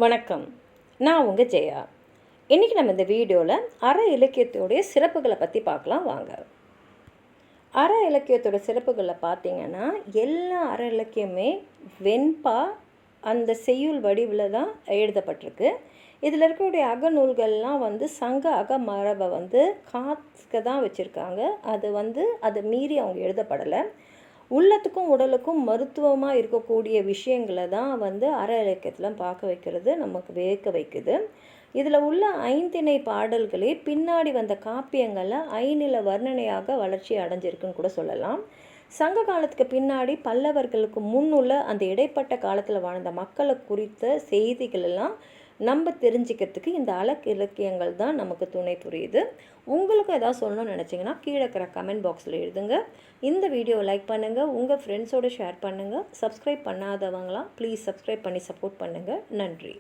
வணக்கம். நான் உங்கள் ஜெயா. இன்றைக்கி நம்ம இந்த வீடியோவில் அற இலக்கியத்தோடைய சிறப்புகளை பற்றி பார்க்கலாம் வாங்க. அற இலக்கியத்தோட சிறப்புகளை பார்த்திங்கன்னா, எல்லா அற இலக்கியமே வெண்பா அந்த செய்யுள் வடிவில் தான் எழுதப்பட்டிருக்கு. இதில் இருக்கக்கூடிய அகநூல்கள்லாம் சங்க அகமரபை காக்க தான் வச்சுருக்காங்க. அதை மீறி அவங்க எழுதப்படலை. உள்ளத்துக்கும் உடலுக்கும் மருத்துவமாக இருக்கக்கூடிய விஷயங்களை தான் அற இலக்கியத்தில் பார்க்க வைக்கிறது, நமக்கு வியக்க வைக்குது. இதில் உள்ள ஐந்திணை பாடல்களே பின்னாடி வந்த காப்பியங்களில் ஐநில வர்ணனையாக வளர்ச்சி அடைஞ்சிருக்குன்னு கூட சொல்லலாம். சங்க காலத்துக்கு பின்னாடி பல்லவர்களுக்கு முன்னுள்ள அந்த இடைப்பட்ட காலத்தில் வாழ்ந்த மக்களை குறித்த செய்திகள் எல்லாம் நம்ம தெரிஞ்சுக்கிறதுக்கு இந்த இலக்கியங்கள் தான் நமக்கு துணை புரியுது. உங்களுக்கும் எதாவது சொல்லணும்னு நினச்சிங்கன்னா கீழே இருக்கிற கமெண்ட் பாக்ஸில் எழுதுங்க. இந்த வீடியோவை லைக் பண்ணுங்கள், உங்கள் ஃப்ரெண்ட்ஸோடு ஷேர் பண்ணுங்கள். சப்ஸ்கிரைப் பண்ணாதவங்களாம் ப்ளீஸ் சப்ஸ்கிரைப் பண்ணி சப்போர்ட் பண்ணுங்கள். நன்றி.